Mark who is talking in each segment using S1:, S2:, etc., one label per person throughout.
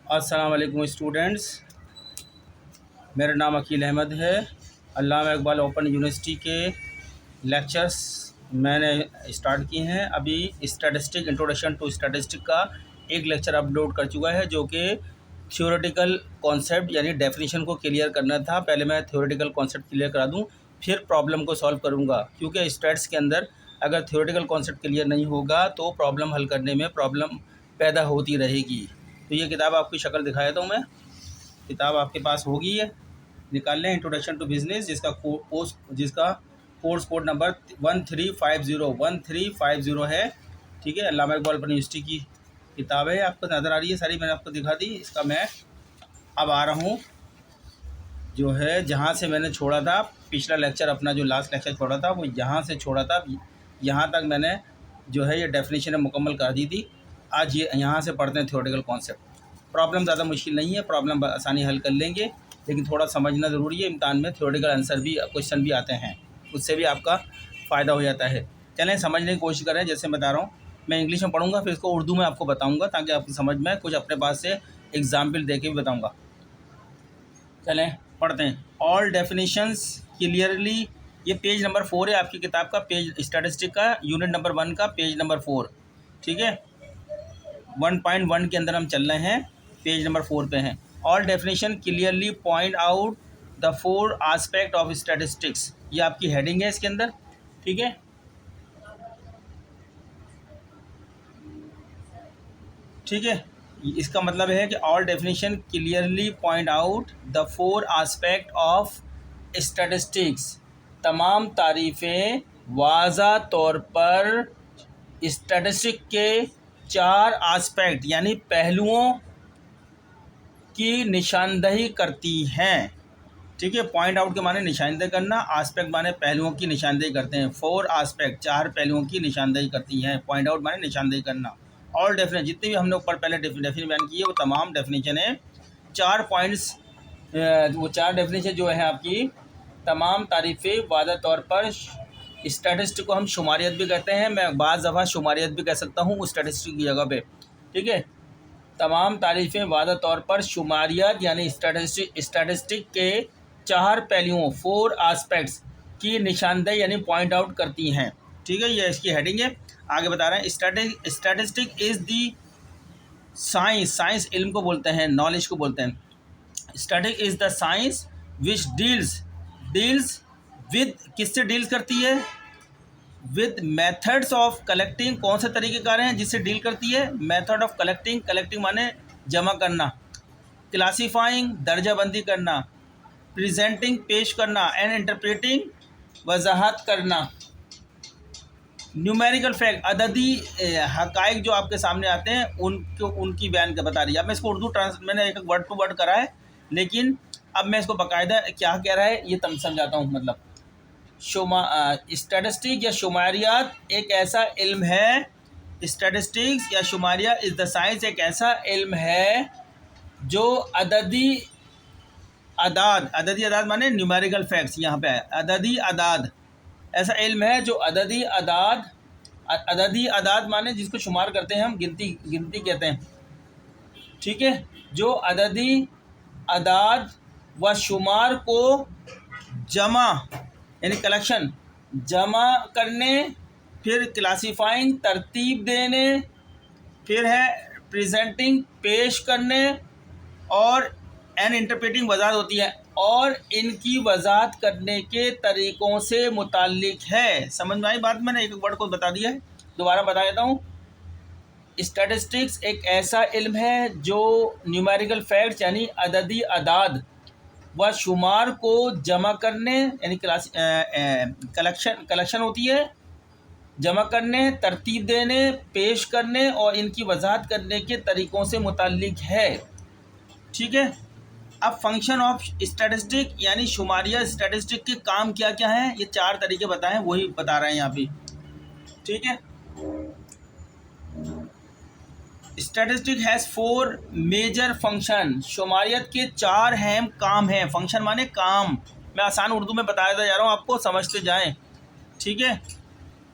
S1: अस्सलाम वालेकुम स्टूडेंट्स, मेरा नाम अकील अहमद है। अल्लामा इकबाल ओपन यूनिवर्सिटी के लेक्चर्स मैंने स्टार्ट किए हैं। अभी स्टैटिस्टिक इंट्रोडक्शन टू स्टैटिस्टिक का एक लेक्चर अपलोड कर चुका है, जो कि थ्योरेटिकल कॉन्सेप्ट यानी डेफिनेशन को क्लियर करना था। पहले मैं थ्योरेटिकल कॉन्सेप्ट क्लियर करा दूं, फिर प्रॉब्लम को सॉल्व करूंगा, क्योंकि स्टैट्स के अंदर अगर थ्योरेटिकल कॉन्सेप्ट क्लियर नहीं होगा तो प्रॉब्लम हल करने में प्रॉब्लम पैदा होती रहेगी। तो ये किताब आपकी शक्ल दिखा देता हूँ मैं। किताब आपके पास होगी, है निकाल लें। इंट्रोडक्शन टू बिजनेस, जिसका कोर्स कोड नंबर 1350 है। ठीक है, अल्लामा इकबाल ओपन यूनिवर्सिटी की किताब है। आपको नज़र आ रही है सारी, मैंने आपको दिखा दी। इसका मैं अब आ रहा हूँ जो है जहाँ से मैंने छोड़ा था। पिछला लेक्चर अपना जो लास्ट लेक्चर छोड़ा था वो यहाँ से छोड़ा था। यहाँ तक मैंने जो है ये डेफिनेशन मुकम्मल कर दी थी। आज ये यहाँ से पढ़ते हैं थ्योरेटिकल कॉन्सेप्ट। प्रॉब्लम ज़्यादा मुश्किल नहीं है, प्रॉब्लम आसानी हल कर लेंगे, लेकिन थोड़ा समझना ज़रूरी है। इम्तहान में थ्योरेटिकल आंसर भी क्वेश्चन भी आते हैं, उससे भी आपका फ़ायदा हो जाता है। चलें समझने की कोशिश करें। जैसे बता रहा हूँ, मैं इंग्लिश में पढ़ूँगा, फिर इसको उर्दू में आपको बताऊँगा, ताकि आपकी समझ में कुछ अपने पास से एग्जाम्पल दे के भी बताऊँगा। चलें पढ़ते हैं। ऑल डेफिनेशंस क्लियरली, ये पेज नंबर 4 है आपकी किताब का, पेज स्टैटिस्टिक का यूनिट नंबर 1 का पेज नंबर 4। ठीक है, 1.1 के अंदर हम चल रहे हैं, पेज नंबर 4 पे हैं। All definition clearly point out the 4 aspect of statistics, ये आपकी हेडिंग है इसके अंदर। ठीक है, ठीक है, इसका मतलब है कि all definition clearly point out the 4 aspect of statistics, तमाम तारीफ़ें वाज़ा तौर पर स्टैटिस्टिक के 4 आस्पेक्ट यानी पहलुओं की निशानदही करती हैं। ठीक है, पॉइंट आउट के माने निशानदेही करना, आस्पेक्ट माने पहलुओं की निशानदेही करते हैं। 4 आस्पेक्ट, 4 पहलुओं की निशानदेही करती हैं। पॉइंट आउट माने निशानदेही करना। ऑल डेफिनेशन, जितने भी हमने ऊपर पहले डेफिनेशन बयान की है वो तमाम डेफिनेशन है। 4 पॉइंट्स, वो 4 डेफिनेशन जो है आपकी, तमाम तारीफ़ें वाज़ा तौर पर स्टैटिस्टिक को हम शुमारियत भी कहते हैं, मैं बाज़ दफ़ा शुमारियत भी कह सकता हूँ स्टैटिस्टिक की जगह पे। ठीक है, तमाम तारीफ़ें वाज़ा तौर पर शुमारियत यानी स्टैटिस्टिक के 4 पहलुओं 4 आस्पेक्ट्स की निशानदेही यानी पॉइंट आउट करती हैं। ठीक है, ये इसकी हेडिंग है। आगे बता रहे हैं, statistic is the science, science इल्म को बोलते हैं, नॉलेज को बोलते हैं। Statistic is the science which deals with, किससे डील्स करती है? विद मेथड्स ऑफ कलेक्टिंग, कौन से तरीक़ेकार हैं जिससे डील करती है? मेथड ऑफ कलेक्टिंग, कलेक्टिंग माने जमा करना, क्लासीफाइंग दर्जाबंदी करना, प्रेजेंटिंग पेश करना, एंड इंटरप्रेटिंग वजाहत करना, न्यूमेरिकल फैक्ट अददी हक़ाइक़ जो आपके सामने आते हैं उनकी बयान का बता रही है। अब मैं इसको उर्दू मैंने एक वर्ड टू वर्ड करा है, लेकिन अब मैं इसको बाकायदा क्या कह रहा है ये तब समझाता हूँ। मतलब स्टैटिस्टिक या शुमारियात एक ऐसा इल्म है, स्टैटिस्टिक्स या शुमारियात इज़ द साइंस एक ऐसा इल्म है जो अददी अदाद माने न्यूमेरिकल फैक्ट्स, यहाँ पे है अददी अदाद, ऐसा इल्म है जो अददी अदाद माने जिसको शुमार करते हैं हम, गिनती कहते हैं। ठीक है, जो अददी अदाद व शुमार को जमा यानी कलेक्शन, जमा करने, फिर क्लासीफाइंग तरतीब देने, फिर है प्रेजेंटिंग पेश करने, और एंड इंटरप्रेटिंग वजाहत होती है, और इनकी वजाहत करने के तरीक़ों से मुताल्लिक है। समझ में आई बात? मैंने एक वर्ड को बता दिया है, दोबारा बता देता हूँ। स्टैटिस्टिक्स एक ऐसा इल्म है जो न्यूमेरिकल फैक्ट्स यानी अददी अदाद व शुमार को जमा करने यानी कलेक्शन होती है, जमा करने, तरतीब देने, पेश करने और इनकी वजाहत करने के तरीक़ों से मुताल्लिक है। ठीक है, अब फंक्शन ऑफ स्टैटिस्टिक यानी शुमारिया स्टैटिस्टिक के काम क्या क्या हैं, ये 4 तरीके बताएं, वही बता रहे हैं यहाँ पे। ठीक है, स्टैटिस्टिक हैज़ 4 मेजर फंक्शन, शुमारियत के 4 अहम काम हैं। फंक्शन माने काम, मैं आसान उर्दू में बताया जा रहा हूँ, आपको समझते जाएं। ठीक है,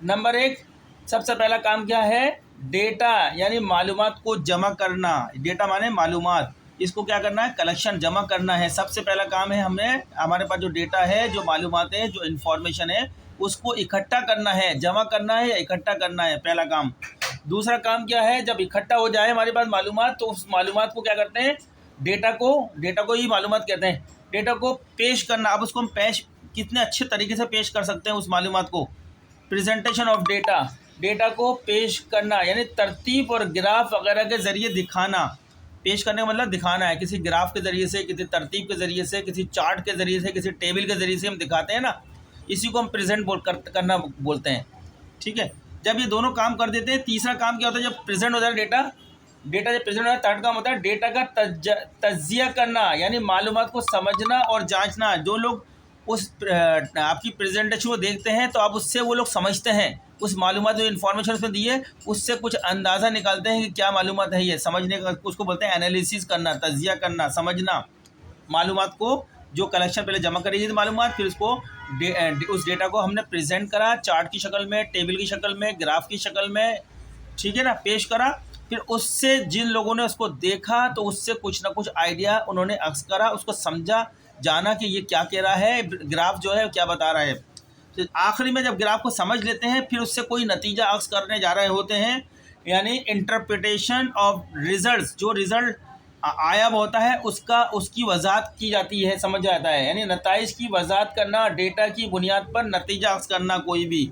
S1: नंबर 1 सबसे पहला काम क्या है? डेटा यानी मालूमात को जमा करना। डेटा माने मालूमात, इसको क्या करना है, कलेक्शन जमा करना है। सबसे पहला काम है हमें हमारे पास जो डेटा है, जो मालूमात है, जो इन्फॉर्मेशन है, उसको इकट्ठा करना है। जमा करना है या इकट्ठा करना है, पहला काम। दूसरा काम क्या है, जब इकट्ठा हो जाए हमारे पास मालूमात, तो उस मालूमात को क्या करते हैं, डेटा को ही मालूमात कहते हैं। डेटा को पेश करना, अब उसको हम कितने अच्छे तरीके से पेश कर सकते हैं उस मालूमात को। प्रेजेंटेशन ऑफ डेटा, डेटा को पेश करना यानी तरतीब और ग्राफ वगैरह के ज़रिए दिखाना। पेश करने का मतलब दिखाना है, किसी ग्राफ के ज़रिए से, किसी तरतीब के ज़रिए से, किसी चार्ट के ज़रिए से, किसी टेबल के ज़रिए से हम दिखाते हैं ना, इसी को हम प्रेजेंट करना बोलते हैं। ठीक है, जब ये दोनों काम कर देते हैं, तीसरा काम क्या होता है, जब प्रेजेंट हो जाए डेटा जब प्रेजेंट हो जाए, थर्ड काम होता है डेटा का तज्जिया करना, यानी मालूमात को समझना और जांचना। जो लोग उस आपकी प्रेजेंटेशन को देखते हैं तो आप उससे वो लोग समझते हैं, उस मालूमात जो इन्फॉर्मेशन उसमें दी है उससे कुछ अंदाज़ा निकालते हैं कि क्या मालूमात है। ये समझने का उसको बोलते हैं एनालिसिस करना, तज्जिया करना, समझना। मालूमात को जो कलेक्शन पहले जमा करी थी मालूमात, फिर उसको उस डेटा को हमने प्रेजेंट करा, चार्ट की शक्ल में, टेबल की शक्ल में, ग्राफ की शक्ल में, ठीक है ना, पेश करा। फिर उससे जिन लोगों ने उसको देखा तो उससे कुछ ना कुछ आइडिया उन्होंने अक्स करा, उसको समझा, जाना कि ये क्या कह रहा है, ग्राफ जो है क्या बता रहा है। तो आखिरी में जब ग्राफ को समझ लेते हैं, फिर उससे कोई नतीजा अक्स करने जा रहे होते हैं, यानी इंटरप्रिटेशन ऑफ रिजल्ट्स। जो रिज़ल्ट आया होता है उसकी वजाहत की जाती है, समझ जाता है, यानी नताइज की वजाहत करना, डेटा की बुनियाद पर नतीजा अक्स करना कोई भी।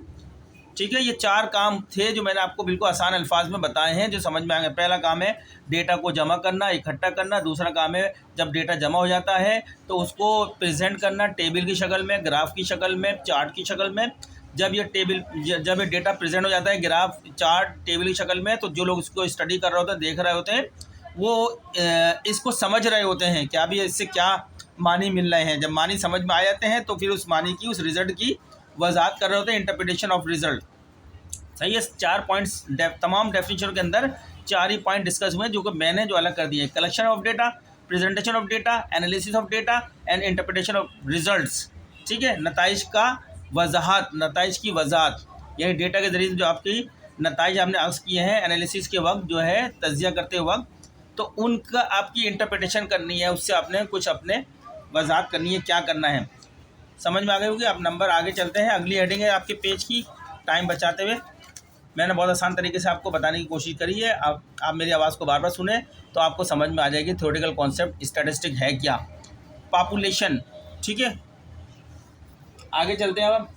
S1: ठीक है, ये चार काम थे जो मैंने आपको बिल्कुल आसान अल्फाज में बताए हैं, जो समझ में आएंगे। पहला काम है डेटा को जमा करना, इकट्ठा करना। दूसरा काम है जब डेटा जमा हो जाता है तो उसको प्रेजेंट करना, टेबल की शक्ल में, ग्राफ की शक्ल में, चार्ट की शक्ल में। जब ये डेटा प्रेजेंट हो जाता है ग्राफ, चार्ट, टेबल की शक्ल में, तो जो लोग इसको स्टडी कर रहे होते हैं, देख रहे होते हैं, वो इसको समझ रहे होते हैं क्या भी इससे क्या मानी मिल रहे हैं। जब मानी समझ में आ जाते हैं तो फिर उस मानी की, उस रिज़ल्ट की वजाहत कर रहे होते हैं, इंटरप्रिटेशन ऑफ रिज़ल्ट। सही है, 4 पॉइंट्स तमाम डेफिनेशन के अंदर 4 ही पॉइंट डिस्कस हुए, जो कि मैंने जो अलग कर दिए। Collection of data, presentation of data, analysis of data and interpretation of results. ठीक है, नताइज का वजाहत, नताइज की वजाहत, यानी डेटा के ज़रिए जो आपकी नताइज आपने अक्स किए हैं एनालिसिस के वक्त, जो है तज्जिया करते वक्त, तो उनका आपकी इंटरप्रिटेशन करनी है, उससे आपने कुछ अपने वजाहत करनी है, क्या करना है। समझ में आ गई होगी। आप नंबर आगे चलते हैं, अगली हेडिंग है आपके पेज की। टाइम बचाते हुए मैंने बहुत आसान तरीके से आपको बताने की कोशिश करी है। आप मेरी आवाज़ को बार बार सुने तो आपको समझ में आ जाएगी थ्योरेटिकल कॉन्सेप्ट स्टैटिस्टिक है क्या। पॉपुलेशन, ठीक है, आगे चलते हैं। अब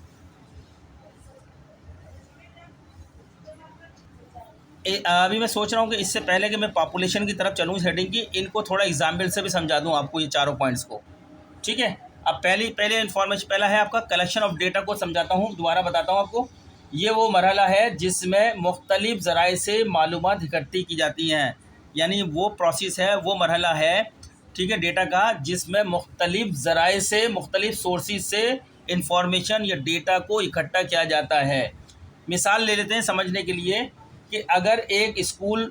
S1: अभी मैं सोच रहा हूँ कि इससे पहले कि मैं पॉपुलेशन की तरफ चलूँ इस हेडिंग की, इनको थोड़ा एग्जाम्पल से भी समझा दूँ आपको ये चारों पॉइंट्स को। ठीक है, अब पहले इन्फॉर्मेशन पहला है आपका कलेक्शन ऑफ डेटा को समझाता हूँ, दोबारा बताता हूँ आपको। ये वो मरहला है जिसमें मुख्तलिफ ज़राए से मालूमात इकट्ठी की जाती हैं, यानी वो प्रोसेस है, वो मरहला है, ठीक है, डेटा का, जिसमें मुख्तलिफ ज़राए से, मुख्तलिफ सोर्सेज से इंफॉर्मेशन या डेटा को इकट्ठा किया जाता है। मिसाल ले लेते हैं समझने के लिए कि अगर एक स्कूल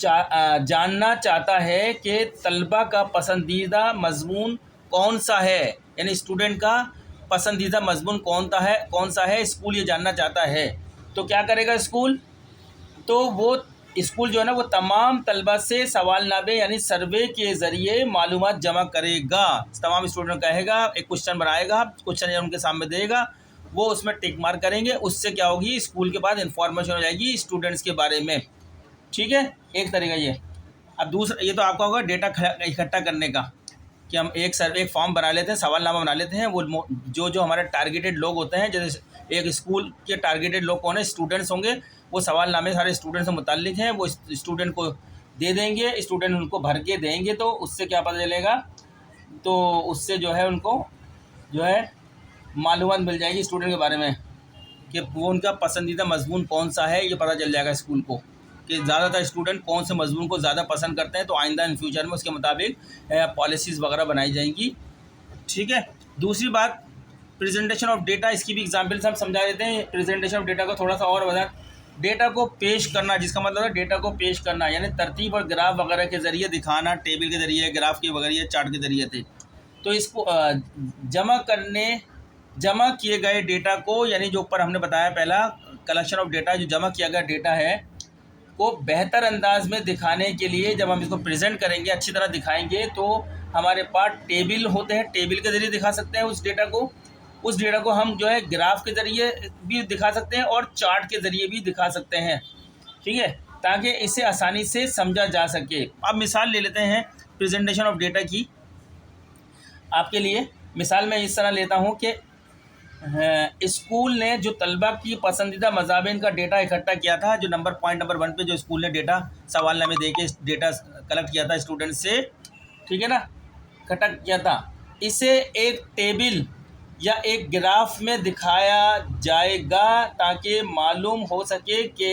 S1: जानना चाहता है कि तलबा का पसंदीदा मजमून कौन सा है, यानी स्टूडेंट का पसंदीदा मजमून कौन सा है, स्कूल ये जानना चाहता है, तो क्या करेगा स्कूल, तो वो स्कूल जो है ना, वो तमाम तलबा से सवालनामे यानी सर्वे के ज़रिए मालूमात जमा करेगा। तमाम स्टूडेंट कहेगा, एक क्वेश्चन बनाएगा, क्वेश्चन उनके सामने देगा, वो उसमें टिक मार्क करेंगे, उससे क्या होगी, स्कूल के बाद इंफॉर्मेशन हो जाएगी स्टूडेंट्स के बारे में। ठीक है, एक तरीका ये। अब दूसरा, ये तो आपका होगा डेटा इकट्ठा करने का, कि हम एक फॉर्म बना लेते हैं, सवालनामा बना लेते हैं। वो जो हमारे टारगेटेड लोग होते हैं, जैसे एक स्कूल के टारगेटेड लोग कौन है, स्टूडेंट्स होंगे, वो सवालनामे सारे स्टूडेंट से मुताल्लिक हैं, वो स्टूडेंट को दे देंगे, स्टूडेंट उनको भर के देंगे, तो उससे क्या पता चलेगा, तो उससे जो है उनको जो है मालूमात मिल जाएगी स्टूडेंट के बारे में, कि वो उनका पसंदीदा मजमून कौन सा है, ये पता चल जाएगा स्कूल को, कि ज़्यादातर स्टूडेंट कौन से मजमून को ज़्यादा पसंद करते हैं, तो आइंदा इन फ्यूचर में उसके मुताबिक पॉलिसीज़ वगैरह बनाई जाएंगी। ठीक है, दूसरी बात प्रेजेंटेशन ऑफ डेटा, इसकी भी एग्जांपल्स हम समझा देते हैं। प्रेजेंटेशन ऑफ डेटा को थोड़ा सा और बता, डेटा को पेश करना, जिसका मतलब है डेटा को पेश करना, यानी तरतीब और ग्राफ वगैरह के ज़रिए दिखाना, टेबल के ज़रिए, ग्राफ के वगैरह, चार्ट के ज़रिए थे। तो इसको जमा किए गए डेटा को, यानी जो ऊपर हमने बताया पहला कलेक्शन ऑफ डेटा, जो जमा किया गया डेटा है, को बेहतर अंदाज में दिखाने के लिए जब हम इसको प्रेजेंट करेंगे, अच्छी तरह दिखाएंगे, तो हमारे पास टेबल होते हैं, टेबल के ज़रिए दिखा सकते हैं उस डेटा को हम जो है ग्राफ के ज़रिए भी दिखा सकते हैं और चार्ट के ज़रिए भी दिखा सकते हैं, ठीक है, ताकि इसे आसानी से समझा जा सके। अब मिसाल ले लेते हैं प्रेजेंटेशन ऑफ डेटा की। आपके लिए मिसाल मैं इस तरह लेता हूँ कि स्कूल ने जो तलबा की पसंदीदा मज़ाबिन का डेटा इकट्ठा किया था, जो पॉइंट नंबर 1 पे जो स्कूल ने डेटा सवालनामे दे के डेटा कलेक्ट किया था स्टूडेंट से, ठीक है ना, इकट्ठा किया था, इसे एक टेबल या एक ग्राफ में दिखाया जाएगा ताकि मालूम हो सके कि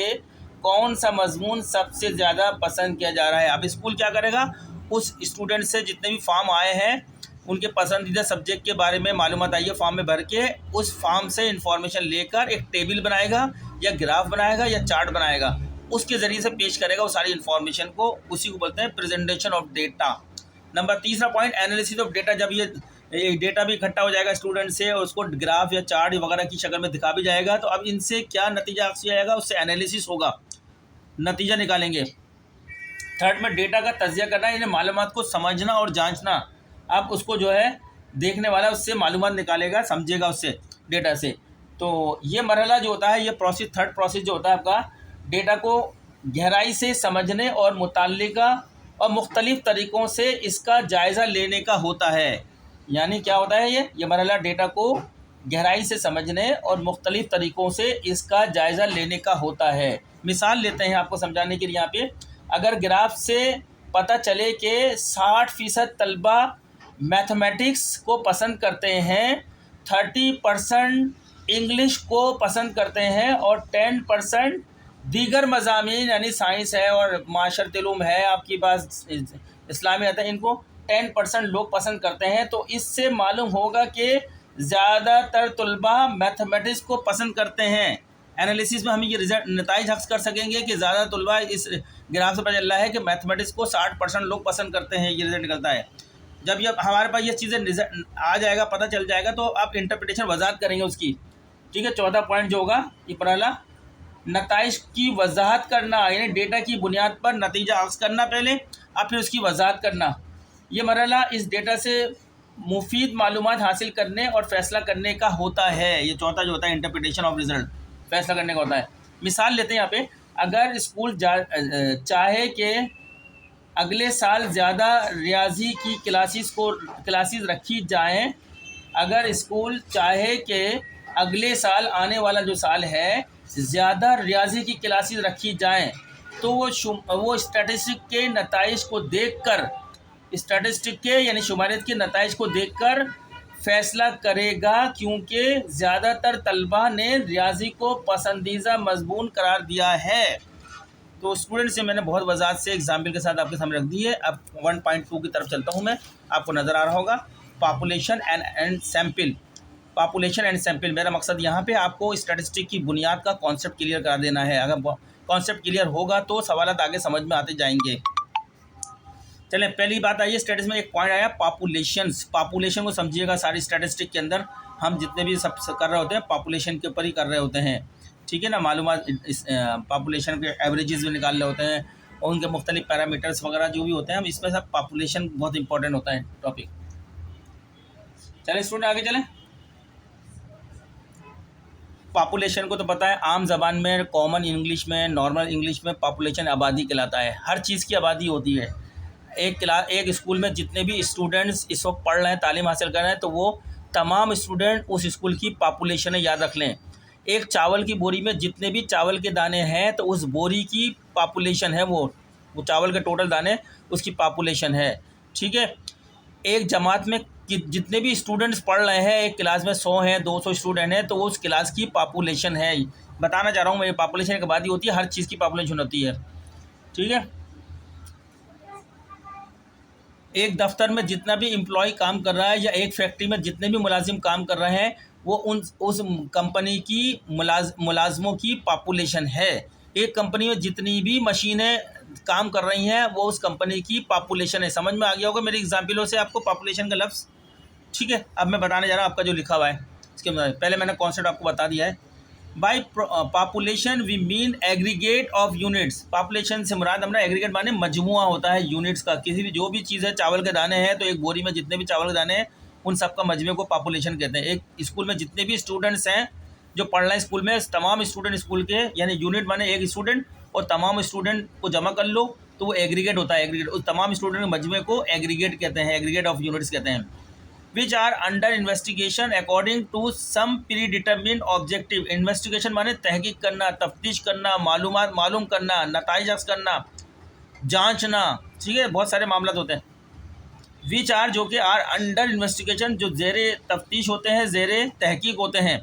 S1: कौन सा मजमून सबसे ज़्यादा पसंद किया जा रहा है। अब स्कूल क्या करेगा, उस स्टूडेंट से जितने भी फॉर्म आए हैं उनके पसंदीदा सब्जेक्ट के बारे में मालूमात आई है फॉर्म में भर के, उस फॉर्म से इंफॉर्मेशन लेकर एक टेबल बनाएगा या ग्राफ बनाएगा या चार्ट बनाएगा, उसके ज़रिए से पेश करेगा वो सारी इन्फॉर्मेशन को। उसी को बोलते हैं प्रेजेंटेशन ऑफ डेटा। नंबर तीसरा पॉइंट, एनालिसिस ऑफ डेटा। जब ये डेटा भी इकट्ठा हो जाएगा स्टूडेंट से और उसको ग्राफ या चार्ट वगैरह की शक्ल में दिखा भी जाएगा, तो अब इनसे क्या नतीजा आएगा, उससे एनालिसिस होगा, नतीजा निकालेंगे। थर्ड में डेटा का तज्जिया करना, इन्हें मालूमात को समझना और जांचना। अब उसको जो है देखने वाला उससे मालूमात निकालेगा, समझेगा उससे डेटा से। तो ये मरहला जो होता है, ये प्रोसेस, थर्ड प्रोसेस जो होता है आपका, डेटा को गहराई से समझने और मुताल्लिका और मुख्तलिफ तरीक़ों से इसका जायज़ा लेने का होता है। यानी क्या होता है ये मरहला डेटा को गहराई से समझने और मुख्तलिफ तरीक़ों से इसका जायज़ा लेने का होता है। मिसाल लेते हैं आपको समझाने के लिए। यहाँ पे अगर ग्राफ से पता चले कि 60% तलबा मैथमेटिक्स को पसंद करते हैं, 30% इंग्लिश को पसंद करते हैं और 10% दीगर मज़ामीन यानी साइंस है और माशरती उलूम है, आपकी बात इस्लामियात है, इनको 10% लोग पसंद करते हैं, तो इससे मालूम होगा कि ज़्यादातर तलबा मैथमेटिक्स को पसंद करते हैं। एनालिसिस में हम ये रिजल्ट नताइज हक्स कर सकेंगे कि ज़्यादा तलबा, इस ग्राफ से पता चल रहा है कि मैथमेटिक्स को 60% लोग पसंद करते हैं, ये रिजल्ट निकलता है। जब हमारे पास ये चीज़ें आ जाएगा, पता चल जाएगा, तो आप इंटरप्रिटेशन वजाहत करेंगे उसकी, ठीक है। चौथा पॉइंट जो होगा ये पहला, नताइज की वजाहत करना, यानी डेटा की बुनियाद पर नतीजा अक्स करना पहले, और फिर उसकी वजाहत करना। ये मरहला इस डेटा से मुफीद मालूमात हासिल करने और फ़ैसला करने का होता है। ये चौथा जो होता है इंटरप्रिटेशन ऑफ रिज़ल्ट, फ़ैसला करने का होता है। मिसाल लेते हैं यहाँ पे, अगर स्कूल चाहे कि अगले साल ज़्यादा रियाजी की क्लासेस रखी जाएं, अगर स्कूल चाहे कि अगले साल आने वाला जो साल है ज़्यादा रियाजी की क्लासेस रखी जाएं, तो वो स्टैटिस्टिक के नताइज को देखकर, स्टैटिस्टिक के यानी शुमारियत के नताइज को देखकर फ़ैसला करेगा, क्योंकि ज़्यादातर तलबा ने रियाजी को पसंदीदा मज़मून करार दिया है। तो स्टूडेंट से मैंने बहुत वजाहत से एग्जाम्पल के साथ आपके सामने रख दी है। अब 1.2 की तरफ चलता हूँ मैं, आपको नज़र आ रहा होगा, population and sample. Population and sample, मेरा मकसद यहाँ पे आपको स्टैटिस्टिक की बुनियाद का कॉन्सेप्ट क्लियर करा देना है। अगर कॉन्सेप्ट क्लियर होगा तो सवालात आगे समझ में आते जाएंगे। चलें, पहली बात आई है स्टैटिस्टिक्स में, एक पॉइंट आया पॉपुलेशंस। पॉपुलेशन को समझिएगा, सारी स्टैटिस्टिक के अंदर हम जितने भी सब कर रहे होते हैं पॉपुलेशन के ऊपर ही कर रहे होते हैं, ठीक है ना। मालूमात पॉपुलेशन के एवरेजेस भी निकाल रहे होते हैं और उनके मुख्तलिफ पैरामीटर्स वगैरह जो भी होते हैं, हम इसमें सब पॉपुलेशन बहुत इंपॉर्टेंट होता है टॉपिक। चलें स्टूडेंट आगे चलें। पॉपुलेशन को तो पता है, आम ज़बान में, कॉमन इंग्लिश में, नॉर्मल इंग्लिश में पॉपुलेशन आबादी कहलाता है। हर चीज़ की आबादी होती है। एक स्कूल में जितने भी स्टूडेंट्स इस वक्त पढ़ रहे हैं, तालीम हासिल कर रहे हैं, तो वो तमाम स्टूडेंट उस स्कूल की पॉपुलेशन है, याद रख लें। एक चावल की बोरी में जितने भी चावल के दाने हैं, तो उस बोरी की पॉपुलेशन है, वो चावल के टोटल दाने, उसकी पॉपुलेशन है, ठीक है। एक जमात में जितने भी स्टूडेंट्स पढ़ रहे हैं, एक क्लास में 100 हैं, 200 स्टूडेंट हैं, तो वो उस क्लास की पॉपुलेशन है। बताना चाह रहा हूँ मैं, ये पॉपुलेशन की आबादी होती है, हर चीज़ की पॉपुलेशन होती है, ठीक है। एक दफ्तर में जितना भी एम्प्लॉय काम कर रहा है या एक फैक्ट्री में जितने भी मुलाजिम काम कर रहे हैं, वो उस कंपनी की मुलाजमों की पॉपुलेशन है। एक कंपनी में जितनी भी मशीनें काम कर रही हैं, वो उस कंपनी की पॉपुलेशन है। समझ में आ गया होगा मेरी एग्जाम्पलों से आपको पॉपुलेशन का लफ्ज़, ठीक है। अब मैं बताने जा रहा हूँ आपका जो लिखा हुआ है, इसके पहले मैंने कॉन्सेप्ट आपको बता दिया है। By population we mean aggregate of units. Population से मुराद हमारा एग्रीगेट माने मजमुआ होता है यूनिट्स का। किसी भी जो भी चीज़ है, चावल के दाने हैं तो एक बोरी में जितने भी चावल के दाने हैं उन सब का मजमे को पॉपुलेशन कहते हैं। एक स्कूल में जितने भी स्टूडेंट्स हैं जो पढ़ रहे हैं स्कूल में, तमाम स्टूडेंट स्कूल के, यानी यूनिट माने एक स्टूडेंट और तमाम स्टूडेंट को जमा कर लो तो वो एग्रीगेट होता है। एग्रीगेट उस तमाम स्टूडेंट के मजमे को एग्रीगेट कहते हैं, एग्रीगेट ऑफ यूनिट्स कहते हैं। Which are under investigation according to some predetermined objective. Investigation माने तहकीक करना, तफ्तीश करना, मालूम करना, नताइज अक्स करना, जांचना, ठीक है, बहुत सारे मामला होते हैं। विच आर जो कि आर अंडर इन्वेस्टिगेशन, जो ज़ेरे तफ्तीश होते हैं, ज़ेरे तहकीक होते हैं।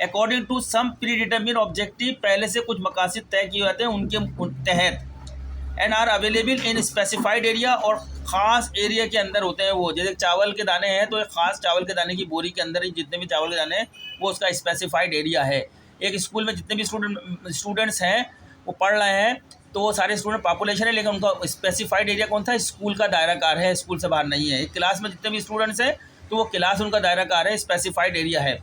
S1: According to some predetermined objective, पहले से कुछ मकासद तय किए जाते हैं उनके तहत। And are available in specified area, और ख़ास एरिया के अंदर होते हैं वो। जैसे चावल के दाने हैं तो एक ख़ास चावल के दाने की बोरी के अंदर ही जितने भी चावल के दाने हैं वो उसका स्पेसिफाइड एरिया है। एक स्कूल में जितने भी स्टूडेंट्स हैं वो पढ़ रहे हैं तो वो सारे स्टूडेंट पॉपुलेशन है, लेकिन उनका स्पेसिफाइड एरिया कौन था? स्कूल का दायरा कार है, स्कूल से बाहर नहीं है। एक क्लास में जितने भी स्टूडेंट्स हैं तो वो क्लास उनका दायरा कार है, स्पेसिफाइड एरिया है।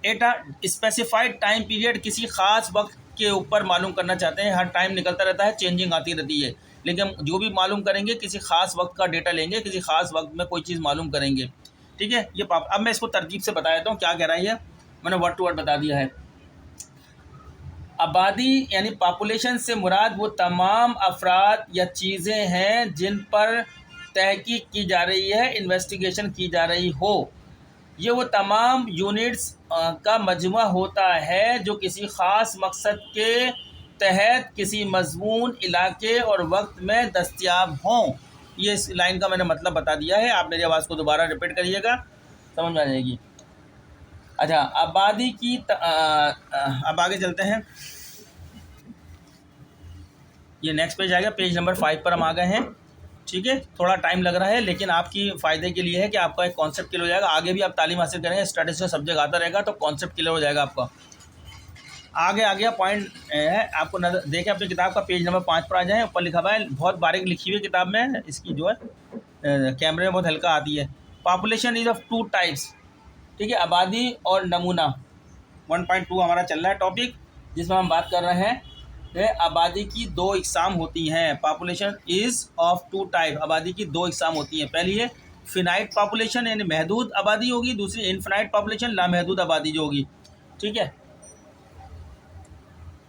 S1: At a specified time period, किसी खास वक्त के ऊपर मालूम करना चाहते हैं। हर टाइम निकलता रहता है, चेंजिंग आती रहती है, लेकिन जो भी मालूम करेंगे किसी खास वक्त का डेटा लेंगे, किसी खास वक्त में कोई चीज़ मालूम करेंगे, ठीक है। ये अब मैं इसको तरतीब से बता देता हूँ क्या कह रहा है ये, मैंने वर्ड टू वर्ड बता दिया है। आबादी यानी पॉपुलेशन से मुराद वो तमाम अफराद या चीज़ें हैं जिन पर तहकीक की जा रही है, इन्वेस्टिगेशन की जा रही हो। ये वो तमाम यूनिट्स का मजमा होता है जो किसी ख़ास मकसद के तहत किसी मज़मून, इलाके और वक्त में दस्तयाब हों। ये इस लाइन का मैंने मतलब बता दिया है। आप मेरी आवाज़ को दोबारा रिपीट करिएगा, समझ में आ जाएगी। अच्छा, आबादी की अब आगे चलते हैं। ये नेक्स्ट पेज आएगा, पेज नंबर 5 पर हम आ गए हैं, ठीक है। थोड़ा टाइम लग रहा है लेकिन आपकी फ़ायदे के लिए है कि आपका एक कॉन्सेप्ट क्लियर हो जाएगा। आगे भी आप तालीम हासिल करेंगे, स्टैटिस्टिक्स सब्जेक्ट आता रहेगा तो कॉन्सेप्ट क्लियर हो जाएगा आपका। आगे आ गया पॉइंट है, आपको नजर देखें अपनी किताब का पेज नंबर 5 पर आ जाएँ। ऊपर लिखा हुआ है, बहुत बारीक लिखी हुई किताब में, इसकी जो है कैमरे में बहुत हल्का आती है। पॉपुलेशन इज़ ऑफ 2 टाइप्स, ठीक है, आबादी और नमूना। 1.2 हमारा चल रहा है टॉपिक, जिसमें हम बात कर रहे हैं आबादी की 2 इकसाम होती हैं। पॉपुलेशन इज़ ऑफ 2 टाइप, आबादी की 2 इकसाम होती हैं। पहली है फिनाइट पॉपुलेशन यानी महदूद आबादी होगी, दूसरी इनफिनाइट पॉपुलेशन लामहदूद आबादी जो होगी, ठीक है।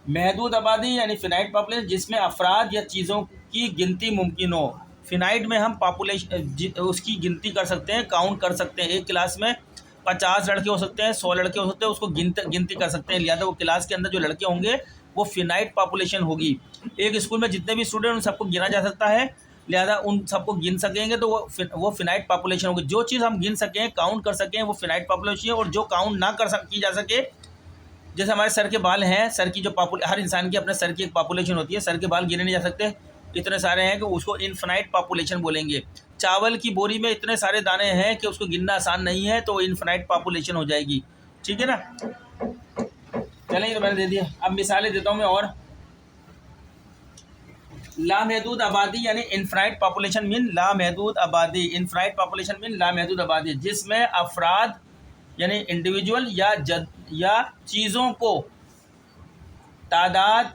S1: महदूद आबादी यानी फिनाइट पॉपुलेशन जिसमें अफराद या चीज़ों की गिनती मुमकिन हो। फिनाइट में हम पॉपुलेशन उसकी गिनती कर सकते हैं, काउंट कर सकते हैं। एक क्लास में 50 लड़के हो सकते हैं, 100 लड़के हो सकते हैं, उसको गिनती कर सकते हैं। लिहाजा वो क्लास के अंदर जो लड़के होंगे वो फिनाइट पॉपुलेशन होगी। एक स्कूल में जितने भी स्टूडेंट उन सबको गिना जा सकता है, लिहाजा उन सबको गिन सकेंगे तो वो फिनाइट पॉपुलेशन होगी। जो चीज़ हम गिन सकें, काउंट कर सकें, वो फिनाइट पॉपुलेशन है। और जो काउंट ना की जा सके, जैसे हमारे सर के बाल हैं, सर की जो हर इंसान की अपने सर की एक पॉपुलेशन होती है, सर के बाल गिने नहीं जा सकते, इतने सारे हैं कि उसको इनफिनाइट पॉपुलेशन बोलेंगे। चावल की बोरी में इतने सारे दाने हैं कि उसको गिनना आसान नहीं है, तो इनफिनाइट पॉपुलेशन हो जाएगी, ठीक है ना। चलेंगे, तो मैंने दे दिया। अब मिसालें देता हूँ मैं और। लामहदूद आबादी यानी इनफिनाइट पॉपुलेशन मीन लामहदूद आबादी, इनफिनाइट पॉपुलेशन मीन लामहदूद आबादी, जिसमें अफराद यानी इंडिविजुअल या चीज़ों को तादाद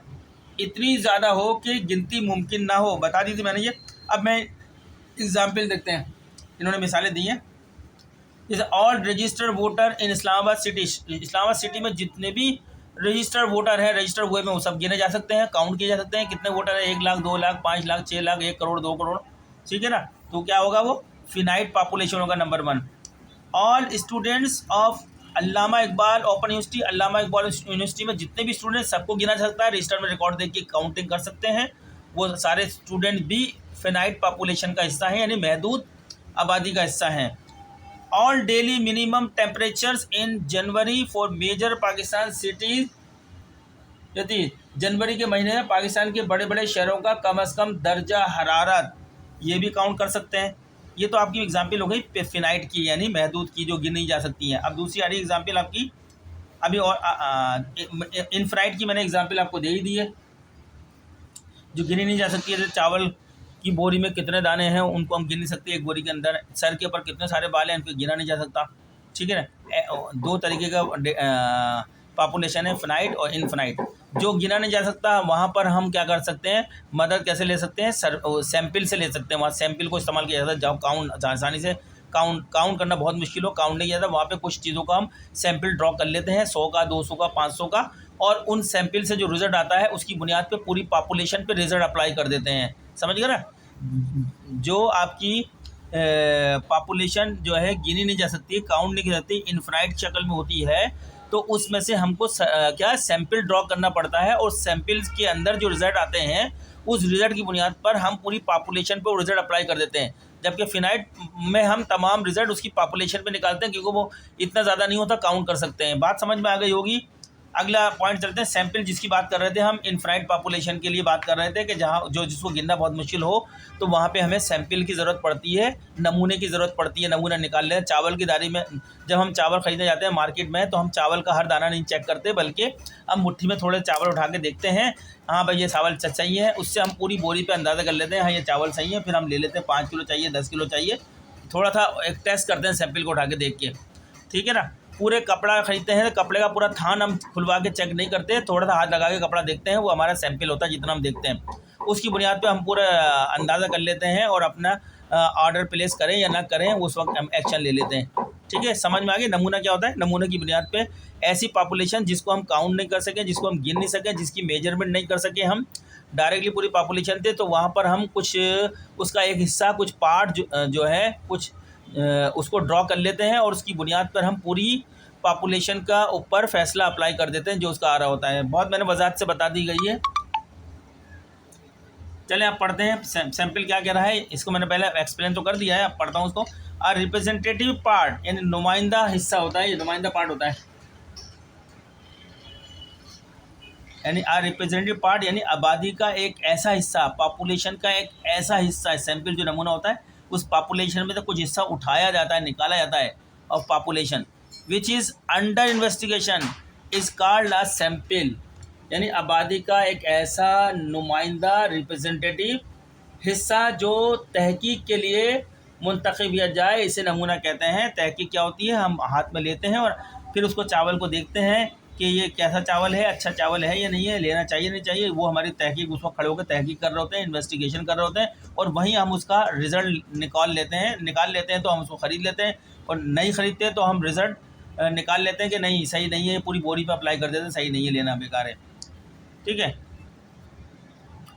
S1: इतनी ज़्यादा हो कि गिनती मुमकिन ना हो। बता दी थी मैंने ये। अब मैं एग्जाम्पल देखते हैं, इन्होंने मिसालें दी हैं। जैसे ऑल रजिस्टर्ड वोटर इन इस्लामाबाद सिटी, इस्लामाबाद सिटी में जितने भी रजिस्टर्ड वोटर हैं, रजिस्टर्ड हुए में वो सब गिने जा सकते हैं, काउंट किए जा सकते हैं। कितने वोटर हैं? 1 लाख, 2 लाख, 5 लाख, 6 लाख, 1 करोड़, 2 करोड़, ठीक है ना। तो क्या होगा? वो फिनाइट पॉपुलेशन होगा, number 1। All students of Allama Iqbal open university, Allama Iqbal university में जितने भी स्टूडेंट सबको गिना जा सकता है, रजिस्टर में रिकॉर्ड देख के काउंटिंग कर सकते हैं। वो सारे स्टूडेंट भी फिनाइट पॉपुलेशन का हिस्सा है, यानी महदूद आबादी का हिस्सा हैं। All daily minimum temperatures in January for major Pakistan cities, यदि जनवरी के महीने में पाकिस्तान के बड़े बड़े शहरों का कम से कम दर्जा हरारत, ये भी काउंट कर सकते हैं। ये तो आपकी एग्जाम्पल हो गई फिनाइट की, यानी महदूद की, जो गिनी जा सकती हैं। अब दूसरी आ रही एग्जाम्पल आपकी अभी, और इनफिनाइट की मैंने एग्जाम्पल आपको दे ही दी है, जो गिनी नहीं जा सकती है। जैसे चावल की बोरी में कितने दाने हैं उनको हम गिन नहीं सकते, एक बोरी के अंदर सर के ऊपर कितने सारे बाल हैं उनको गिना नहीं जा सकता, ठीक है ना। 2 तरीके का पॉपुलेशन है फिनाइट और इनफिनाइट। जो गिना नहीं जा सकता वहाँ पर हम क्या कर सकते हैं, मदद कैसे ले सकते हैं, सैंपल से ले सकते हैं। वहाँ सैंपल को इस्तेमाल किया जाता है जहाँ काउंट आसानी से काउंट करना बहुत मुश्किल हो, काउंट नहीं किया जाता, वहाँ पे कुछ चीज़ों का हम सैंपल ड्रॉ कर लेते हैं, 100 का, 200 का, 500 का, और उन सैंपल से जो रिजल्ट आता है उसकी बुनियाद पे पूरी पॉपुलेशन पे रिजल्ट अप्लाई कर देते हैं। समझ गए ना। जो आपकी पॉपुलेशन जो है गिनी नहीं जा सकती, काउंट नहीं की जाती, इनफिनाइट शक्ल में होती है, तो उसमें से हमको क्या सैंपल ड्रॉ करना पड़ता है, और सैंपल्स के अंदर जो रिजल्ट आते हैं उस रिजल्ट की बुनियाद पर हम पूरी पॉपुलेशन पे वो रिजल्ट अप्लाई कर देते हैं। जबकि फिनाइट में हम तमाम रिजल्ट उसकी पॉपुलेशन पे निकालते हैं, क्योंकि वो इतना ज़्यादा नहीं होता, काउंट कर सकते हैं। बात समझ में आ गई होगी। अगला पॉइंट चलते हैं, सैंपल जिसकी बात कर रहे थे हम, इनफिनाइट पॉपुलेशन के लिए बात कर रहे थे कि जहाँ जिसको गिनना बहुत मुश्किल हो, तो वहाँ पे हमें सैंपल की ज़रूरत पड़ती है, नमूने की ज़रूरत पड़ती है, नमूना निकाल लें। चावल की दारी में जब हम चावल ख़रीदने जाते हैं मार्केट में, तो हम चावल का हर दाना नहीं चेक करते, बल्कि हम मुट्ठी में थोड़े चावल उठा के देखते हैं, हाँ भाई ये चावल सही है, उससे हम पूरी बोरी पर अंदाज़ा कर लेते हैं, हाँ ये चावल सही है। फिर हम ले लेते हैं 5 किलो चाहिए, 10 किलो चाहिए, थोड़ा सा एक टेस्ट करते हैं सैंपल को उठा के देख के, ठीक है ना। पूरे कपड़ा खरीदते हैं तो कपड़े का पूरा थान हम खुलवा के चेक नहीं करते, थोड़ा सा हाथ लगा के कपड़ा देखते हैं, वो हमारा सैंपल होता है जितना हम देखते हैं। उसकी बुनियाद पे हम पूरा अंदाज़ा कर लेते हैं और अपना ऑर्डर प्लेस करें या ना करें उस वक्त हम एक्शन ले लेते हैं। ठीक है, समझ में आ गई। नमूना क्या होता है, नमूने की बुनियाद पे ऐसी पॉपुलेशन जिसको हम काउंट नहीं कर सकें, जिसको हम गिन नहीं सकें, जिसकी मेजरमेंट नहीं कर सकें हम डायरेक्टली पूरी पॉपुलेशन थे, तो वहाँ पर हम कुछ उसका एक हिस्सा, कुछ पार्ट जो है कुछ उसको ड्रॉ कर लेते हैं, और उसकी बुनियाद पर हम पूरी पॉपुलेशन का ऊपर फैसला अप्लाई कर देते हैं जो उसका आ रहा होता है। बहुत मैंने वजाहत से बता दी गई है। चलें आप पढ़ते हैं सैंपल क्या कह रहा है, इसको मैंने पहले एक्सप्लेन तो कर दिया है, अब पढ़ता हूँ उसको। और रिप्रेजेंटेटिव पार्ट यानी नुमाइंदा हिस्सा होता है, ये नुमाइंदा पार्ट होता है, यानी रिप्रेजेंटेटिव पार्ट यानी आबादी का एक ऐसा हिस्सा, पॉपुलेशन का एक ऐसा हिस्सा, सैंपल जो नमूना होता है उस पॉपुलेशन में से कुछ हिस्सा उठाया जाता है, निकाला जाता है, और population which is under investigation is called a sample, यानी आबादी का एक ऐसा नुमाइंदा रिप्रेजेंटेटिव हिस्सा जो तहकीक के लिए मुंतखब किया जाए, इसे नमूना कहते हैं। तहकीक क्या होती है, हम हाथ में लेते हैं और फिर उसको चावल को देखते हैं कि ये कैसा चावल है, अच्छा चावल है या नहीं है, लेना चाहिए नहीं चाहिए, वो हमारी तहकीक उस वक्त खड़े होकर तहकीक कर रहे होते हैं, इन्वेस्टिगेशन कर रहे होते हैं, और वहीं हम उसका रिज़ल्ट निकाल लेते हैं तो हम उसको ख़रीद लेते हैं, और नहीं ख़रीदते तो हम रिज़ल्ट निकाल लेते हैं कि नहीं सही नहीं है, पूरी बोरी पे अप्लाई कर देते हैं, सही नहीं है, लेना बेकार है। ठीक है,